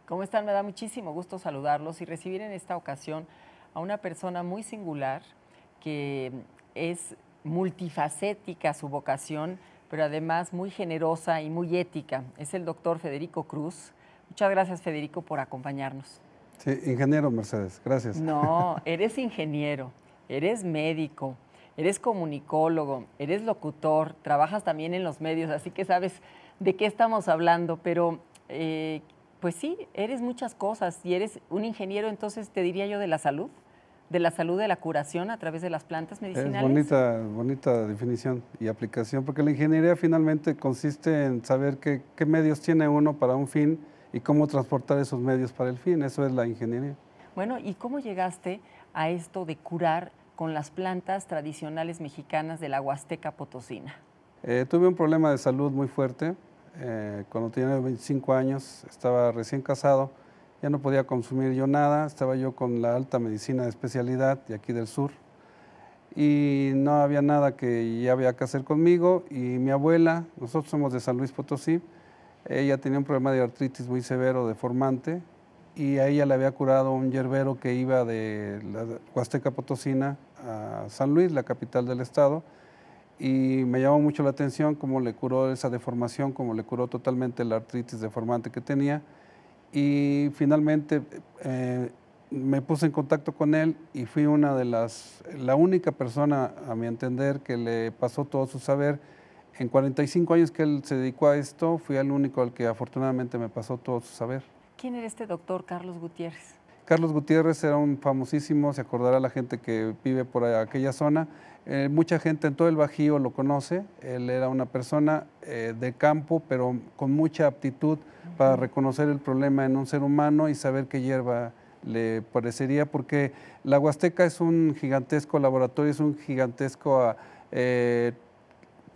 ¿Cómo están? Me da muchísimo gusto saludarlos y recibir en esta ocasión a una persona muy singular que es multifacética su vocación, pero además muy generosa y muy ética. Es el doctor Federico Cruz. Muchas gracias, Federico, por acompañarnos. Sí, ingeniero Mercedes, gracias. No, eres ingeniero, eres médico, eres comunicólogo, eres locutor, trabajas también en los medios, así que sabes de qué estamos hablando, pero pues sí, eres muchas cosas y eres un ingeniero, entonces te diría yo de la salud, de la curación a través de las plantas medicinales. Es bonita definición y aplicación, porque la ingeniería finalmente consiste en saber qué medios tiene uno para un fin y cómo transportar esos medios para el fin. Eso es la ingeniería. Bueno, ¿y cómo llegaste a esto de curar con las plantas tradicionales mexicanas de la Huasteca Potosina? Tuve un problema de salud muy fuerte. Cuando tenía 25 años, estaba recién casado, ya no podía consumir yo nada, estaba yo con la alta medicina de especialidad de aquí del sur y no había nada que ya había que hacer conmigo. Y mi abuela, nosotros somos de San Luis Potosí, ella tenía un problema de artritis muy severo, deformante, y a ella le había curado un yerbero que iba de la Huasteca Potosina a San Luis, la capital del estado, y me llamó mucho la atención cómo le curó esa deformación, cómo le curó totalmente la artritis deformante que tenía. Y finalmente me puse en contacto con él y fui la única persona, a mi entender, que le pasó todo su saber. En 45 años que él se dedicó a esto, fui el único al que afortunadamente me pasó todo su saber. ¿Quién era este doctor Carlos Gutiérrez? Carlos Gutiérrez era un famosísimo, se acordará la gente que vive por aquella zona. Mucha gente en todo el Bajío lo conoce. Él era una persona de campo, pero con mucha aptitud para reconocer el problema en un ser humano y saber qué hierba le parecería, porque la Huasteca es un gigantesco laboratorio, es un gigantesco,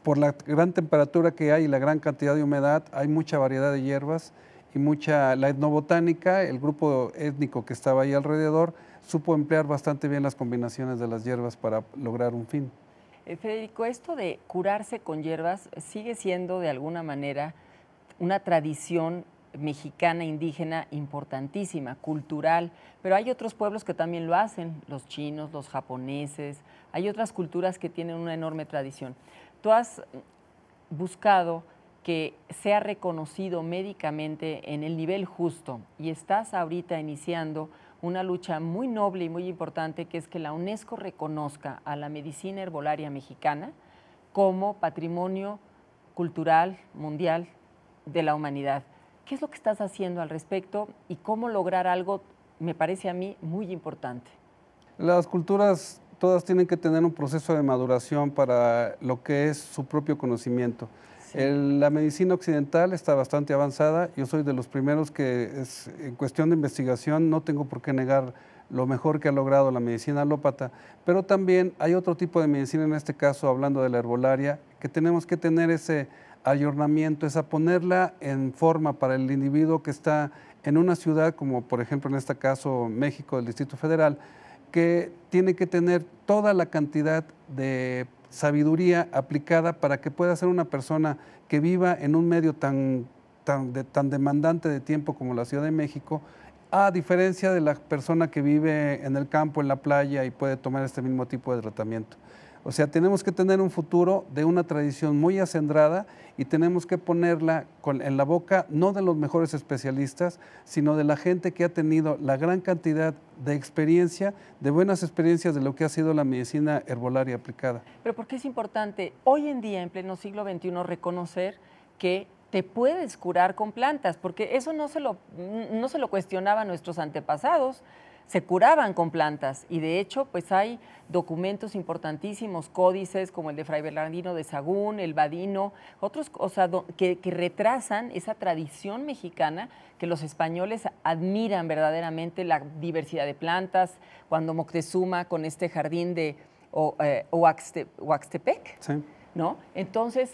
por la gran temperatura que hay y la gran cantidad de humedad, hay mucha variedad de hierbas y la etnobotánica, el grupo étnico que estaba ahí alrededor, supo emplear bastante bien las combinaciones de las hierbas para lograr un fin. Federico, esto de curarse con hierbas sigue siendo de alguna manera una tradición mexicana indígena importantísima, cultural, pero hay otros pueblos que también lo hacen, los chinos, los japoneses, hay otras culturas que tienen una enorme tradición. Tú has buscado que sea reconocido médicamente en el nivel justo y estás ahorita iniciando una lucha muy noble y muy importante, que es que la UNESCO reconozca a la medicina herbolaria mexicana como patrimonio cultural mundial de la humanidad. ¿Qué es lo que estás haciendo al respecto y cómo lograr algo, me parece a mí, muy importante? Las culturas todas tienen que tener un proceso de maduración para lo que es su propio conocimiento. Sí. La medicina occidental está bastante avanzada. Yo soy de los primeros que, en cuestión de investigación, no tengo por qué negar lo mejor que ha logrado la medicina alópata, pero también hay otro tipo de medicina, en este caso hablando de la herbolaria, que tenemos que tener ese ayornamiento, esa ponerla en forma para el individuo que está en una ciudad, como por ejemplo en este caso México, el Distrito Federal, que tiene que tener toda la cantidad de sabiduría aplicada para que pueda ser una persona que viva en un medio tan demandante de tiempo como la Ciudad de México, a diferencia de la persona que vive en el campo, en la playa y puede tomar este mismo tipo de tratamiento. O sea, tenemos que tener un futuro de una tradición muy acendrada y tenemos que ponerla en la boca no de los mejores especialistas, sino de la gente que ha tenido la gran cantidad de experiencia, de buenas experiencias de lo que ha sido la medicina herbolaria aplicada. Pero ¿por qué es importante hoy en día, en pleno siglo XXI, reconocer que te puedes curar con plantas? Porque eso no se lo cuestionaban nuestros antepasados. Se curaban con plantas y de hecho pues hay documentos importantísimos, códices como el de Fray Bernardino de Sahagún, el Vadino, otros, o sea, que retrasan esa tradición mexicana que los españoles admiran verdaderamente, la diversidad de plantas. Cuando Moctezuma con este jardín de Oaxtepec, sí, ¿no? Entonces,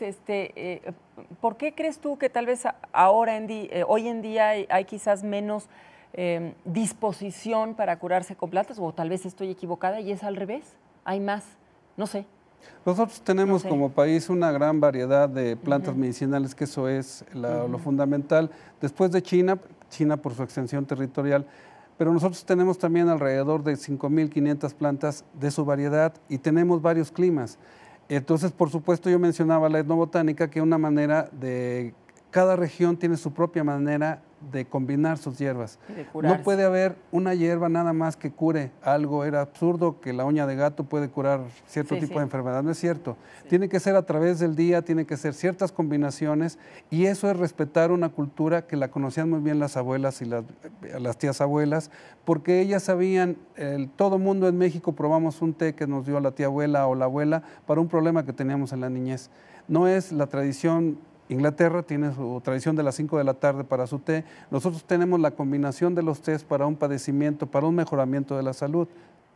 ¿por qué crees tú que tal vez ahora hoy en día hay quizás menos disposición para curarse con plantas? O tal vez estoy equivocada y es al revés, hay más, no sé. Nosotros tenemos como país una gran variedad de plantas medicinales, que eso es lo fundamental. Después de China por su extensión territorial, pero nosotros tenemos también alrededor de 5.500 plantas de su variedad y tenemos varios climas. Entonces, por supuesto, yo mencionaba la etnobotánica, que una manera de... Cada región tiene su propia manera de combinar sus hierbas. No puede haber una hierba nada más que cure algo. Era absurdo que la uña de gato puede curar cierto tipo de enfermedad. No es cierto. Sí. Tiene que ser a través del día, tiene que ser ciertas combinaciones, y eso es respetar una cultura que la conocían muy bien las abuelas y las tías abuelas, porque ellas sabían, todo mundo en México probamos un té que nos dio la tía abuela o la abuela para un problema que teníamos en la niñez. No es la tradición. Inglaterra tiene su tradición de las 5 de la tarde para su té. Nosotros tenemos la combinación de los tés para un padecimiento, para un mejoramiento de la salud.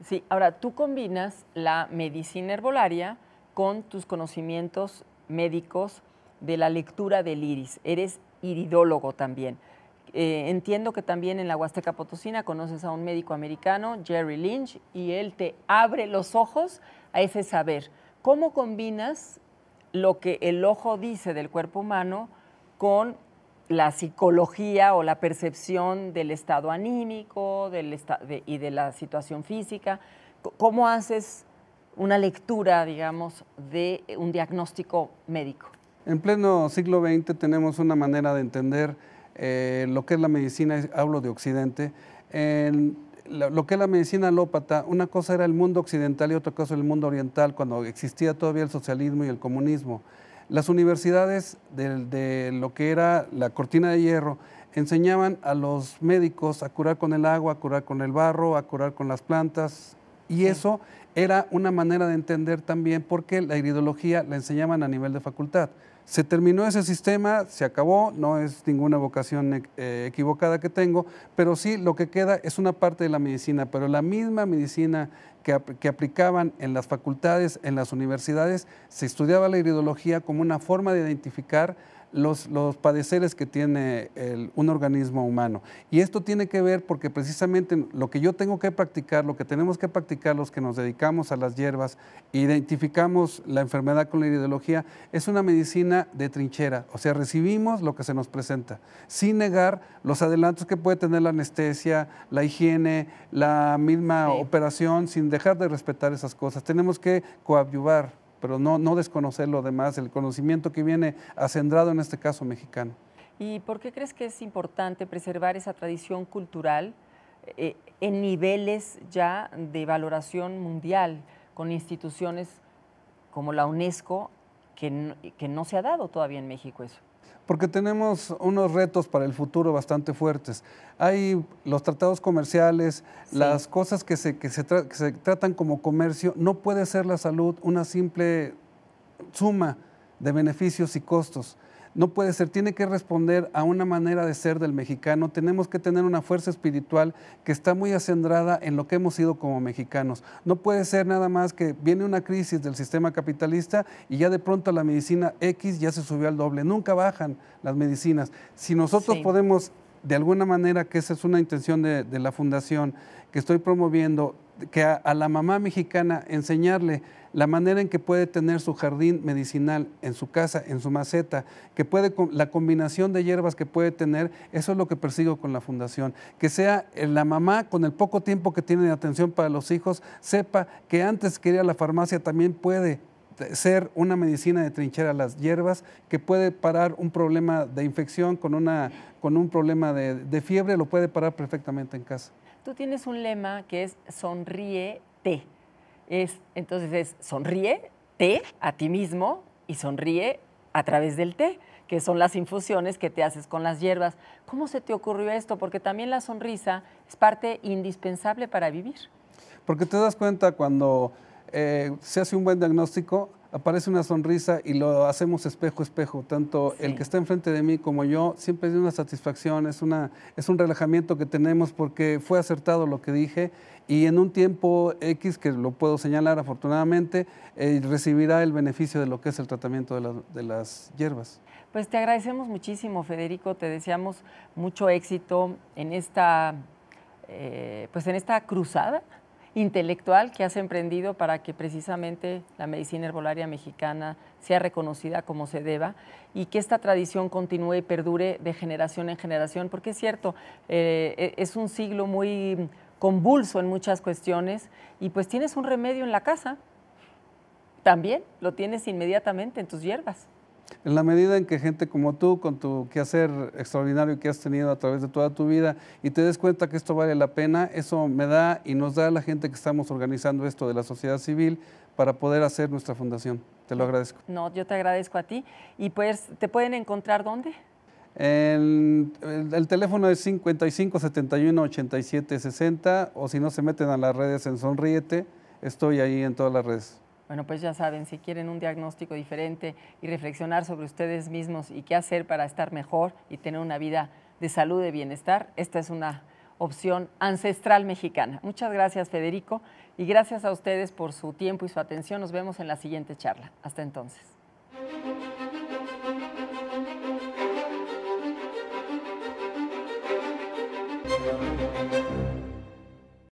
Sí, ahora tú combinas la medicina herbolaria con tus conocimientos médicos de la lectura del iris. Eres iridólogo también. Entiendo que también en la Huasteca Potosina conoces a un médico americano, Jerry Lynch, y él te abre los ojos a ese saber. ¿Cómo combinas lo que el ojo dice del cuerpo humano con la psicología o la percepción del estado anímico y de la situación física? ¿Cómo haces una lectura, digamos, de un diagnóstico médico? En pleno siglo XX tenemos una manera de entender lo que es la medicina, hablo de Occidente. Lo que es la medicina alópata, una cosa era el mundo occidental y otra cosa el mundo oriental, cuando existía todavía el socialismo y el comunismo. Las universidades de lo que era la cortina de hierro enseñaban a los médicos a curar con el agua, a curar con el barro, a curar con las plantas, y eso era una manera de entender también porque la iridología la enseñaban a nivel de facultad. Se terminó ese sistema, se acabó, no es ninguna vocación equivocada que tengo, pero sí lo que queda es una parte de la medicina, pero la misma medicina que aplicaban en las facultades, en las universidades, se estudiaba la iridología como una forma de identificar los padeceres que tiene un organismo humano. Y esto tiene que ver porque precisamente lo que yo tengo que practicar, lo que tenemos que practicar los que nos dedicamos a las hierbas, identificamos la enfermedad con la iridología, es una medicina de trinchera. O sea, recibimos lo que se nos presenta, sin negar los adelantos que puede tener la anestesia, la higiene, la misma operación, sin dejar de respetar esas cosas. Tenemos que coadyuvar, pero no desconocer lo demás, el conocimiento que viene acendrado en este caso mexicano. ¿Y por qué crees que es importante preservar esa tradición cultural en niveles ya de valoración mundial, con instituciones como la UNESCO, que no se ha dado todavía en México eso? Porque tenemos unos retos para el futuro bastante fuertes. Hay los tratados comerciales, las cosas que se tratan como comercio. No puede ser la salud una simple suma de beneficios y costos. No puede ser, tiene que responder a una manera de ser del mexicano. Tenemos que tener una fuerza espiritual que está muy acendrada en lo que hemos sido como mexicanos. No puede ser nada más que viene una crisis del sistema capitalista y ya de pronto la medicina X ya se subió al doble. Nunca bajan las medicinas. Si nosotros podemos, de alguna manera, que esa es una intención de la fundación que estoy promoviendo, que a la mamá mexicana enseñarle la manera en que puede tener su jardín medicinal en su casa, en su maceta, que puede, la combinación de hierbas que puede tener, eso es lo que persigo con la fundación. Que sea la mamá, con el poco tiempo que tiene de atención para los hijos, sepa que antes que ir a la farmacia también puede ser una medicina de trinchera las hierbas, que puede parar un problema de infección con un problema de fiebre, lo puede parar perfectamente en casa. Tú tienes un lema que es sonríete. Entonces es sonríete a ti mismo y sonríe a través del té, que son las infusiones que te haces con las hierbas. ¿Cómo se te ocurrió esto? Porque también la sonrisa es parte indispensable para vivir. Porque te das cuenta cuando se hace un buen diagnóstico, aparece una sonrisa y lo hacemos espejo a espejo, tanto el que está enfrente de mí como yo, siempre es una satisfacción, es un relajamiento que tenemos porque fue acertado lo que dije y en un tiempo X, que lo puedo señalar afortunadamente, recibirá el beneficio de lo que es el tratamiento de las hierbas. Pues te agradecemos muchísimo, Federico, te deseamos mucho éxito en esta, pues en esta cruzada intelectual que has emprendido para que precisamente la medicina herbolaria mexicana sea reconocida como se deba y que esta tradición continúe y perdure de generación en generación, porque es cierto, es un siglo muy convulso en muchas cuestiones y pues tienes un remedio en la casa, también lo tienes inmediatamente en tus hierbas. En la medida en que gente como tú, con tu quehacer extraordinario que has tenido a través de toda tu vida y te des cuenta que esto vale la pena, eso me da y nos da a la gente que estamos organizando esto de la sociedad civil para poder hacer nuestra fundación. Te lo agradezco. No, yo te agradezco a ti. ¿Y pues te pueden encontrar dónde? El teléfono es 55 71 87 60 o si no se meten a las redes en Sonríete, estoy ahí en todas las redes. Bueno, pues ya saben, si quieren un diagnóstico diferente y reflexionar sobre ustedes mismos y qué hacer para estar mejor y tener una vida de salud, de bienestar, esta es una opción ancestral mexicana. Muchas gracias, Federico, y gracias a ustedes por su tiempo y su atención. Nos vemos en la siguiente charla. Hasta entonces.